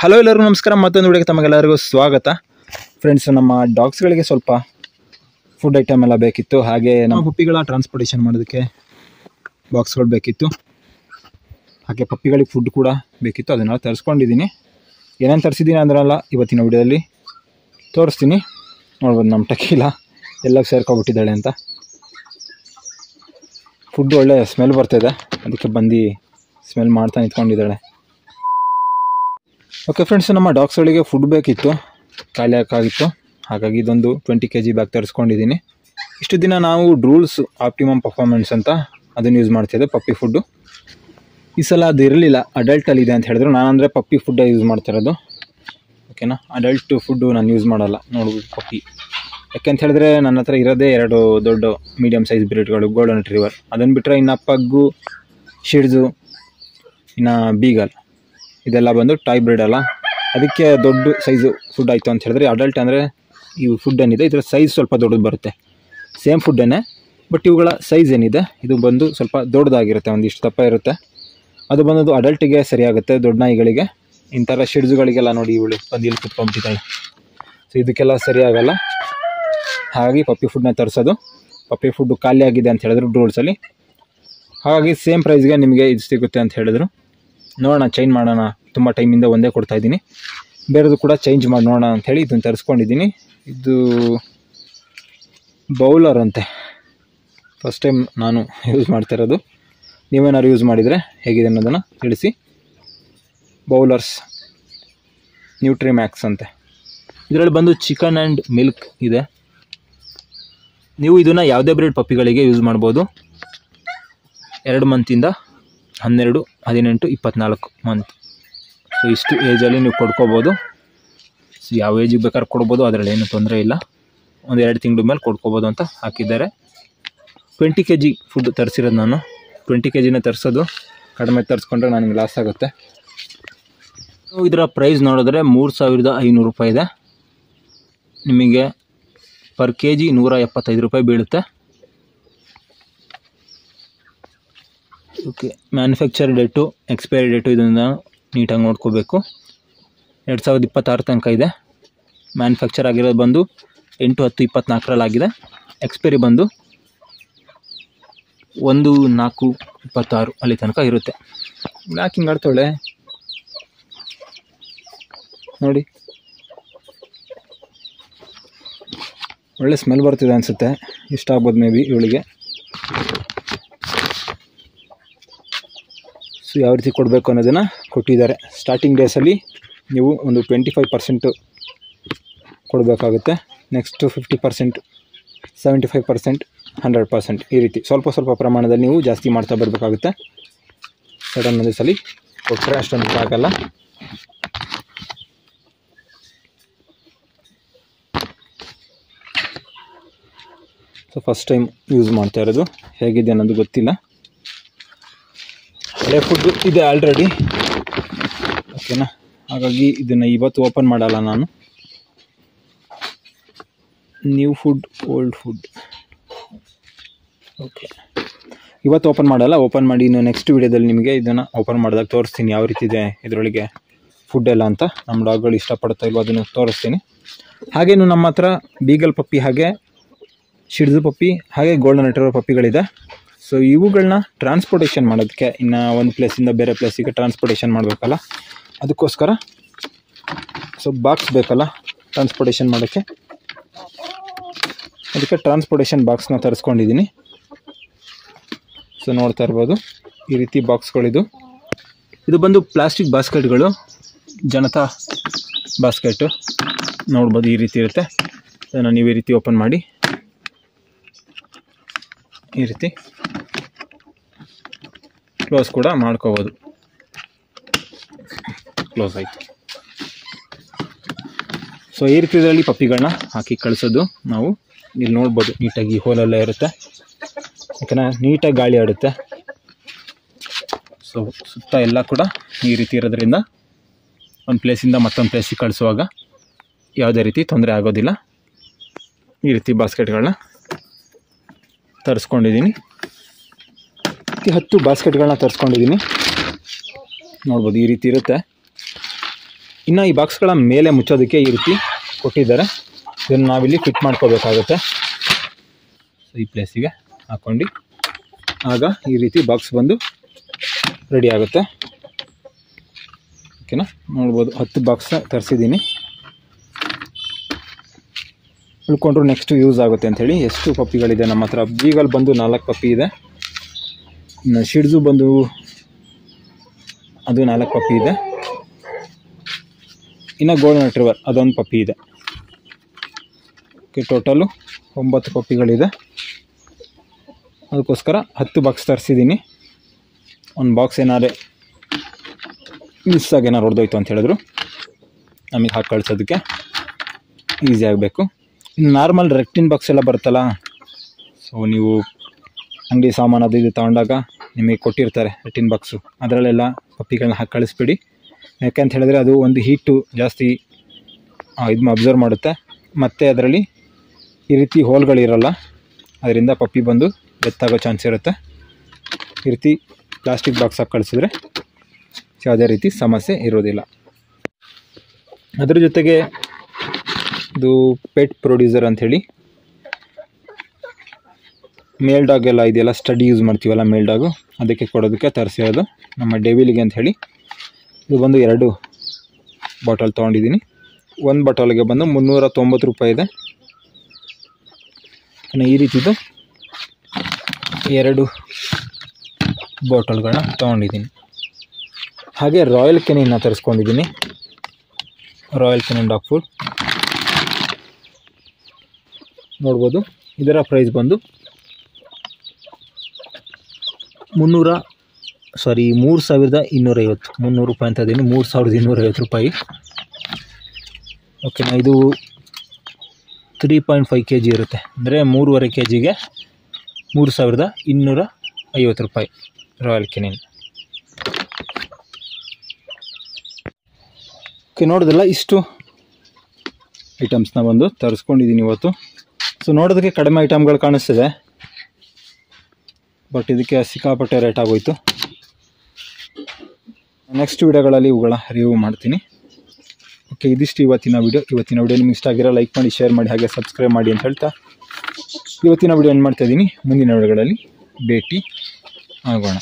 Hello ಎಲ್ಲರಿಗೂ ನಮಸ್ಕಾರ. ಮತ್ತೊಂದು ವಿಡಿಯೋಗೆ ತಮಗೆಲ್ಲರಿಗೂ ಸ್ವಾಗತ. ಫ್ರೆಂಡ್ಸ್, ನಮ್ಮ ಡಾಗ್ಸ್ಗಳಿಗೆ ಸ್ವಲ್ಪ ಫುಡ್ ಐಟಮ್ ಎಲ್ಲ ಬೇಕಿತ್ತು. ಹಾಗೆ ನಮ್ಮ ಪಪ್ಪಿಗಳ ಟ್ರಾನ್ಸ್ಪೋರ್ಟೇಷನ್ ಮಾಡೋದಕ್ಕೆ ಬಾಕ್ಸ್ಗಳು ಬೇಕಿತ್ತು. ಹಾಗೆ ಪಪ್ಪಿಗಳಿಗೆ ಫುಡ್ ಕೂಡ ಬೇಕಿತ್ತು. ಅದನ್ನೆಲ್ಲ ತರಿಸ್ಕೊಂಡಿದ್ದೀನಿ. ಏನೇನು ತರಿಸಿದ್ದೀನಿ ಅಂದ್ರಲ್ಲ ಇವತ್ತಿನ ವಿಡಿಯೋದಲ್ಲಿ ತೋರಿಸ್ತೀನಿ. ನೋಡ್ಬೋದು ನಮ್ಮ ಟಕೀಲ ಎಲ್ಲ ಸೇರ್ಕೊಬಿಟ್ಟಿದ್ದಾಳೆ ಅಂತ. ಫುಡ್ ಒಳ್ಳೆ ಸ್ಮೆಲ್ ಬರ್ತಾಯಿದೆ, ಅದಕ್ಕೆ ಬಂದು ಸ್ಮೆಲ್ ಮಾಡ್ತಾ ನಿಂತ್ಕೊಂಡಿದ್ದಾಳೆ. ಓಕೆ ಫ್ರೆಂಡ್ಸ್, ನಮ್ಮ ಡಾಗ್ಸ್ಗಳಿಗೆ ಫುಡ್ ಬೇಕಿತ್ತು, ಖಾಲಿ ಹಾಕಾಗಿತ್ತು. ಹಾಗಾಗಿ ಇದೊಂದು 20 kg ಬ್ಯಾಗ್ ತರಿಸ್ಕೊಂಡಿದ್ದೀನಿ. ಇಷ್ಟು ದಿನ ನಾವು ಡ್ರೂಲ್ಸ್ ಆಪ್ಟಿಮಮ್ ಪರ್ಫಾರ್ಮೆನ್ಸ್ ಅಂತ ಅದನ್ನು ಯೂಸ್ ಮಾಡ್ತಿದ್ದೆ, ಪಪ್ಪಿ ಫುಡ್ಡು. ಈ ಸಲ ಅದು ಇರಲಿಲ್ಲ, ಅಡಲ್ಟಲ್ಲಿ ಇದೆ ಅಂತ ಹೇಳಿದ್ರು. ನಾನಂದರೆ ಪಪ್ಪಿ ಫುಡ್ಡೇ ಯೂಸ್ ಮಾಡ್ತಿರೋದು. ಓಕೆನಾ, ಅಡಲ್ಟ್ ಫುಡ್ಡು ನಾನು ಯೂಸ್ ಮಾಡಲ್ಲ. ನೋಡ್ಬೋದು ಪಪ್ಪಿ, ಯಾಕೆಂತ ಹೇಳಿದ್ರೆ ನನ್ನ ಹತ್ರ ಇರೋದೇ 2 ದೊಡ್ಡ ಮೀಡಿಯಮ್ ಸೈಜ್ ಬ್ರೀಡ್ಗಳು, ಗೋಲ್ಡನ್ ರಿಟ್ರೀವರ್. ಅದನ್ನು ಬಿಟ್ಟರೆ ಇನ್ನು ಪಗ್ಗು, ಶಿಡ್ಜು, ಇನ್ನು ಬೀಗಲ್, ಇದೆಲ್ಲ ಬಂದು ಟಾಯ್ ಬ್ರೀಡ್ ಅಲ್ಲ. ಅದಕ್ಕೆ ದೊಡ್ಡ ಸೈಜು ಫುಡ್ ಆಯಿತು ಅಂತ ಹೇಳಿದ್ರೆ, ಅಡಲ್ಟ್ ಅಂದರೆ ಈ ಫುಡ್ ಏನಿದೆ ಇದರ ಸೈಜ್ ಸ್ವಲ್ಪ ದೊಡ್ಡದು ಬರುತ್ತೆ. ಸೇಮ್ ಫುಡ್ಡೇ, ಬಟ್ ಇವುಗಳ ಸೈಜ್ ಏನಿದೆ ಇದು ಬಂದು ಸ್ವಲ್ಪ ದೊಡ್ಡದಾಗಿರುತ್ತೆ, ಒಂದಿಷ್ಟು ದಪ್ಪ ಇರುತ್ತೆ. ಅದು ಬಂದು ಅಡಲ್ಟಿಗೆ ಸರಿಯಾಗುತ್ತೆ. ದೊಡ್ಡ ನಾಯಿಗಳಿಗೆ, ಇಂಥರ ಶಿಡ್ಜುಗಳಿಗೆಲ್ಲ ನೋಡಿ ಇವಳು ಬಂದು ಇಲ್ಲಿ ಕುತ್ಕೊಂಡ್ಬಿಟ್ಟಿದ್ದಾಳೆ. ಸೊ ಇದಕ್ಕೆಲ್ಲ ಸರಿಯಾಗಲ್ಲ. ಹಾಗಾಗಿ ಪಪ್ಪಿ ಫುಡ್ನ ತರಿಸೋದು. ಪಪ್ಪಿ ಫುಡ್ಡು ಖಾಲಿ ಆಗಿದೆ ಅಂತ ಹೇಳಿದ್ರು ಡ್ರೂಲ್ಸಲ್ಲಿ. ಹಾಗಾಗಿ ಸೇಮ್ ಪ್ರೈಸ್ಗೆ ನಿಮಗೆ ಇದು ಸಿಗುತ್ತೆ ಅಂತ ಹೇಳಿದ್ರು. ನೋಡೋಣ, ಚೇಂಜ್ ಮಾಡೋಣ. ತುಂಬ ಟೈಮಿಂದ ಒಂದೇ ಕೊಡ್ತಾಯಿದ್ದೀನಿ, ಬೇರೆದು ಕೂಡ ಚೇಂಜ್ ಮಾಡಿ ನೋಡೋಣ ಅಂಥೇಳಿ ಇದನ್ನು ತರಿಸ್ಕೊಂಡಿದ್ದೀನಿ. ಇದು ಬೌಲರ್ ಅಂತೆ, ಫಸ್ಟ್ ಟೈಮ್ ನಾನು ಯೂಸ್ ಮಾಡ್ತಿರೋದು. ನೀವೇನಾದ್ರು ಯೂಸ್ ಮಾಡಿದರೆ ಹೇಗಿದೆ ಅನ್ನೋದನ್ನು ತಿಳಿಸಿ. ಬೌಲರ್ಸ್ ನ್ಯೂಟ್ರಿಮ್ಯಾಕ್ಸ್ ಅಂತೆ. ಇದರಲ್ಲಿ ಬಂದು ಚಿಕನ್ ಆ್ಯಂಡ್ ಮಿಲ್ಕ್ ಇದೆ. ನೀವು ಇದನ್ನು ಯಾವುದೇ ಬ್ರೀಡ್ ಪಪ್ಪಿಗಳಿಗೆ ಯೂಸ್ ಮಾಡ್ಬೋದು. 2 ಮಂತಿಂದ 12, 18, 24 ಮಂತ್. ಸೊ ಇಷ್ಟು ಏಜಲ್ಲಿ ನೀವು ಕೊಡ್ಕೋಬೋದು. ಸೊ ಯಾವ ಏಜಿಗೆ ಬೇಕಾದ್ರೆ ಕೊಡ್ಬೋದು, ಅದರಲ್ಲಿ ಏನೂ ತೊಂದರೆ ಇಲ್ಲ. 1-2 ತಿಂಗಳ ಮೇಲೆ ಕೊಡ್ಕೋಬೋದು ಅಂತ ಹಾಕಿದ್ದಾರೆ. 20 kg ಫುಡ್ ತರಿಸಿರೋದು ನಾನು. 20 kgನೇ ತರಿಸೋದು. ಕಡಿಮೆ ತರಿಸ್ಕೊಂಡ್ರೆ ನನಗೆ ಲಾಸ್ ಆಗುತ್ತೆ. ಇದರ ಪ್ರೈಸ್ ನೋಡಿದ್ರೆ 3500 ರೂಪಾಯಿ ಇದೆ. ನಿಮಗೆ ಪರ್ kg 175 ರೂಪಾಯಿ ಬೀಳುತ್ತೆ. Okay, manufacture date, expiry date ಇದನ್ನು ನೀಟಾಗಿ ನೋಡ್ಕೋಬೇಕು. 2026 ತನಕ ಇದೆ. ಮ್ಯಾನುಫ್ಯಾಕ್ಚರ್ ಆಗಿರೋದು ಬಂದು 8/10/24 ಆಗಿದೆ. ಎಕ್ಸ್ಪೈರಿ ಬಂದು 1/4/26 ಅಲ್ಲಿ ತನಕ ಇರುತ್ತೆ. ಯಾಕೆ ಹಿಂಗೆ ಆಡ್ತಾಳೆ ನೋಡಿ. ಒಳ್ಳೆ ಸ್ಮೆಲ್ ಬರ್ತಿದೆ ಅನಿಸುತ್ತೆ. ಇಷ್ಟ ಆಗ್ಬೋದು ಮೇ ಬಿ ಇವಳಿಗೆ. ಸೊ ಯಾವ ರೀತಿ ಕೊಡಬೇಕು ಅನ್ನೋದನ್ನು ಕೊಟ್ಟಿದ್ದಾರೆ. ಸ್ಟಾರ್ಟಿಂಗ್ ಡೇಸಲ್ಲಿ ನೀವು ಒಂದು 25% ಕೊಡಬೇಕಾಗುತ್ತೆ. ನೆಕ್ಸ್ಟು 50%, 75%, 100%, ಈ ರೀತಿ ಸ್ವಲ್ಪ ಸ್ವಲ್ಪ ಪ್ರಮಾಣದಲ್ಲಿ ನೀವು ಜಾಸ್ತಿ ಮಾಡ್ತಾ ಬರಬೇಕಾಗುತ್ತೆ. ಸಡನ್ ಒಂದೇ ಸಲ ಕೊಟ್ಟರೆ ಅಷ್ಟೊಂದು ಆಗಲ್ಲ. ಸೊ ಫಸ್ಟ್ ಟೈಮ್ ಯೂಸ್ ಮಾಡ್ತಾ ಇರೋದು, ಹೇಗಿದೆ ಅನ್ನೋದು ಗೊತ್ತಿಲ್ಲ. ಹಳೆ ಫುಡ್ ಇದೆ ಆಲ್ರೆಡಿ, ಓಕೆನಾ. ಹಾಗಾಗಿ ಇದನ್ನು ಇವತ್ತು ಓಪನ್ ಮಾಡಲ್ಲ ನಾನು. New food, old food. Okay, ಇವತ್ತು ಓಪನ್ ಮಾಡಲ್ಲ. ಓಪನ್ ಮಾಡಿ ಇನ್ನು ನೆಕ್ಸ್ಟ್ ವೀಡಿಯೋದಲ್ಲಿ ನಿಮಗೆ ಇದನ್ನು ಓಪನ್ ಮಾಡಿದಾಗ ತೋರಿಸ್ತೀನಿ ಯಾವ ರೀತಿ ಇದೆ ಇದರೊಳಗೆ ಫುಡ್ ಎಲ್ಲ ಅಂತ. ನಮ್ಮ ಡಾಗ್ಗಳು ಇಷ್ಟಪಡ್ತಾ ಇಲ್ವೋ ಅದನ್ನು ತೋರಿಸ್ತೀನಿ. ಹಾಗೇನು ನಮ್ಮ ಹತ್ರ ಬೀಗಲ್ ಪಪ್ಪಿ, ಹಾಗೆ ಶಿಡ್ಜು ಪಪ್ಪಿ, ಹಾಗೆ ಗೋಲ್ಡನ್ ರಿಟ್ರೀವರ್ ಪಪ್ಪಿಗಳಿದೆ. ಸೊ ಇವುಗಳನ್ನ ಟ್ರಾನ್ಸ್ಪೋರ್ಟೇಷನ್ ಮಾಡೋದಕ್ಕೆ, ಇನ್ನು ಒಂದು ಪ್ಲೇಸಿಂದ ಬೇರೆ ಪ್ಲೇಸಿಗೆ ಟ್ರಾನ್ಸ್ಪೋರ್ಟೇಷನ್ ಮಾಡಬೇಕಲ್ಲ, ಅದಕ್ಕೋಸ್ಕರ ಸೊ ಬಾಕ್ಸ್ ಬೇಕಲ್ಲ ಟ್ರಾನ್ಸ್ಪೋರ್ಟೇಷನ್ ಮಾಡೋಕ್ಕೆ. ಅದಕ್ಕೆ ಟ್ರಾನ್ಸ್ಪೋರ್ಟೇಷನ್ ಬಾಕ್ಸ್ನ ತರಿಸ್ಕೊಂಡಿದ್ದೀನಿ. ಸೊ ನೋಡ್ತಾ ಇರ್ಬೋದು, ಈ ರೀತಿ ಬಾಕ್ಸ್ಗಳಿದು. ಇದು ಬಂದು ಪ್ಲಾಸ್ಟಿಕ್ ಬಾಸ್ಕೆಟ್ಗಳು, ಜನತಾ ಬಾಸ್ಕೆಟು. ನೋಡ್ಬೋದು ಈ ರೀತಿ ಇರುತ್ತೆ. ಅದನ್ನು ನೀವು ಈ ರೀತಿ ಓಪನ್ ಮಾಡಿ ಈ ರೀತಿ ಕ್ಲೋಸ್ ಕೂಡ ಮಾಡ್ಕೋಬೋದು. ಕ್ಲೋಸ್ ಆಯಿತು. ಸೊ ಈ ರೀತಿ ಇದರಲ್ಲಿ ಪಪ್ಪಿಗಳನ್ನ ಹಾಕಿ ಕಳಿಸೋದು ನಾವು. ಇಲ್ಲಿ ನೋಡ್ಬೋದು ನೀಟಾಗಿ ಹೋಲೆಲ್ಲ ಇರುತ್ತೆ, ಯಾಕಂದರೆ ನೀಟಾಗಿ ಗಾಳಿ ಆಡುತ್ತೆ. ಸೊ ಸುತ್ತ ಎಲ್ಲ ಕೂಡ ಈ ರೀತಿ ಇರೋದ್ರಿಂದ ಒಂದು ಪ್ಲೇಸಿಂದ ಮತ್ತೊಂದು ಪ್ಲೇಸಿಗೆ ಕಳಿಸುವಾಗ ಯಾವುದೇ ರೀತಿ ತೊಂದರೆ ಆಗೋದಿಲ್ಲ. ಈ ರೀತಿ ಬಾಸ್ಕೆಟ್ಗಳನ್ನ ತರಿಸ್ಕೊಂಡಿದ್ದೀನಿ. 10 ಬಾಸ್ಕೆಟ್ಗಳನ್ನ ತರಿಸ್ಕೊಂಡಿದ್ದೀನಿ. ನೋಡ್ಬೋದು ಈ ರೀತಿ ಇರುತ್ತೆ. ಇನ್ನು ಈ ಬಾಕ್ಸ್ಗಳ ಮೇಲೆ ಮುಚ್ಚೋದಕ್ಕೆ ಈ ರೀತಿ ಕೊಟ್ಟಿದ್ದಾರೆ. ಇದನ್ನು ನಾವಿಲ್ಲಿ ಫಿಟ್ ಮಾಡ್ಕೋಬೇಕಾಗುತ್ತೆ. ಸೊ ಈ ಪ್ಲೇಸಿಗೆ ಹಾಕ್ಕೊಂಡು ಆಗ ಈ ರೀತಿ ಬಾಕ್ಸ್ ಬಂದು ರೆಡಿ ಆಗುತ್ತೆ. ಓಕೆನಾ, ನೋಡ್ಬೋದು 10 ಬಾಕ್ಸ್ ತರಿಸಿದ್ದೀನಿ. ಉಳ್ಕೊಂಡ್ರು ನೆಕ್ಸ್ಟ್ ಯೂಸ್ ಆಗುತ್ತೆ ಅಂಥೇಳಿ. ಎಷ್ಟು ಪಪ್ಪಿಗಳಿದೆ ನಮ್ಮ ಹತ್ರ? ಬೀಗಲ್ ಬಂದು 4 ಪಪ್ಪಿ ಇದೆ. ಇನ್ನು ಶಿಡ್ಜು ಬಂದು ಅದು 4 ಪಪ್ಪಿ ಇದೆ. ಇನ್ನು ಗೋಲ್ಡನ್ ರಿಟ್ರೀವರ್ ಅದೊಂದು ಪಪ್ಪಿ ಇದೆ. Okay, total 9 ಪಪ್ಪಿಗಳಿದೆ. ಅದಕ್ಕೋಸ್ಕರ 10 ಬಾಕ್ಸ್ ತರಿಸಿದ್ದೀನಿ. ಒಂದು ಬಾಕ್ಸ್ ಏನಾದ್ರೆ ಮಿಸ್ಸಾಗಿ ಏನಾರು ಹೊಡೆದೋಯ್ತು ಅಂತ ಹೇಳಿದ್ರು ನಮಗೆ ಹಾಕಿ ಕಳಿಸೋದಕ್ಕೆ ಈಸಿ ಆಗಬೇಕು. ಇನ್ನು ನಾರ್ಮಲ್ ರೆಕ್ಟಿನ್ ಬಾಕ್ಸ್ ಎಲ್ಲ ಬರುತ್ತಲ್ಲ, ಸೊ ನೀವು ಅಂಗಡಿ ಸಾಮಾನು ಅದು ಇದು ತೊಗೊಂಡಾಗ ನಿಮಗೆ ಕೊಟ್ಟಿರ್ತಾರೆ ರೆಟಿನ್ ಬಾಕ್ಸು, ಅದರಲ್ಲೆಲ್ಲ ಪಪ್ಪಿಗಳನ್ನ ಹಾಕಿ ಕಳಿಸ್ಬಿಡಿ. ಯಾಕೆಂತ ಹೇಳಿದ್ರೆ ಅದು ಒಂದು ಹೀಟು ಜಾಸ್ತಿ ಇದನ್ನ ಅಬ್ಸರ್ವ್ ಮಾಡುತ್ತೆ. ಮತ್ತು ಅದರಲ್ಲಿ ಈ ರೀತಿ ಹೋಲ್ಗಳಿರಲ್ಲ, ಅದರಿಂದ ಪಪ್ಪಿ ಬಂದು ಡೆತ್ತಾಗೋ ಚಾನ್ಸ್ ಇರುತ್ತೆ. ಈ ರೀತಿ ಪ್ಲಾಸ್ಟಿಕ್ ಬಾಕ್ಸ್ ಹಾಕಿ ಕಳಿಸಿದ್ರೆ ಯಾವುದೇ ರೀತಿ ಸಮಸ್ಯೆ ಇರೋದಿಲ್ಲ. ಅದರ ಜೊತೆಗೆ ಇದು ಪೆಟ್ ಪ್ರೊಡ್ಯೂಸರ್ ಅಂಥೇಳಿ ಮೇಲ್ ಡಾಗ್ ಎಲ್ಲ ಇದೆಯಲ್ಲ, ಸ್ಟಡಿ ಯೂಸ್ ಮಾಡ್ತೀವಲ್ಲ ಮೇಲ್ ಡಾಗು, ಅದಕ್ಕೆ ಕೊಡೋದಕ್ಕೆ ತರಿಸಿರೋದು ನಮ್ಮ ಡೆವಿಲಿಗೆ ಅಂತ ಹೇಳಿ. ಇದು ಬಂದು 2 ಬಾಟಲ್ ತೊಗೊಂಡಿದ್ದೀನಿ. ಒಂದು ಬಾಟಲ್ಗೆ ಬಂದು 390 ರೂಪಾಯಿ ಇದೆ. ಇನ್ನು ಈ ರೀತಿದು 2 ಬಾಟಲ್ಗಳನ್ನ ತೊಗೊಂಡಿದ್ದೀನಿ. ಹಾಗೆ ರಾಯಲ್ ಕೆನಿನ್ನ ತರಿಸ್ಕೊಂಡಿದ್ದೀನಿ. ರಾಯಲ್ ಕೆನಿನ್ ಡಾಗ್ ಫುಡ್ ನೋಡ್ಬೋದು. ಇದರ ಪ್ರೈಸ್ ಬಂದು 3250 300 ರೂಪಾಯಿ ಅಂತ ಇದ್ದೀನಿ. 3250 ರೂಪಾಯಿ. ಓಕೆನಾ, ಇದು 3.5 kg ಇರುತ್ತೆ. ಅಂದರೆ 3.5 kgಗೆ 3250 ರೂಪಾಯಿ ರಾಯಲ್ ಕೆನಿನ್. ಓಕೆ, ನೋಡೋದಲ್ಲ ಇಷ್ಟು ಐಟಮ್ಸ್ನ ಬಂದು ತರಿಸ್ಕೊಂಡಿದ್ದೀನಿ ಇವತ್ತು. ಸೊ ನೋಡೋದಕ್ಕೆ ಕಡಿಮೆ ಐಟಮ್ಗಳು ಕಾಣಿಸ್ತಿದೆ, ಬಟ್ ಇದಕ್ಕೆ ಸಿಕ್ಕಾಪಟ್ಟೆ ರೇಟ್ ಆಗೋಯ್ತು. ನೆಕ್ಸ್ಟ್ ವಿಡಿಯೋಗಳಲ್ಲಿ ಇವುಗಳ ರಿವ್ಯೂ ಮಾಡ್ತೀನಿ. ಓಕೆ, ಇದಿಷ್ಟು ಇವತ್ತಿನ ವಿಡಿಯೋ ನಿಮ್ಗೆ ಇಷ್ಟ ಆಗಿರೋ ಲೈಕ್ ಮಾಡಿ, ಶೇರ್ ಮಾಡಿ, ಹಾಗೆ ಸಬ್ಸ್ಕ್ರೈಬ್ ಮಾಡಿ ಅಂತ ಹೇಳ್ತಾ ಇವತ್ತಿನ ವಿಡಿಯೋ ಏನು ಮಾಡ್ತಾ ಇದ್ದೀನಿ. ಮುಂದಿನ ವಿಡಿಯೋಗಳಲ್ಲಿ ಭೇಟಿ ಆಗೋಣ.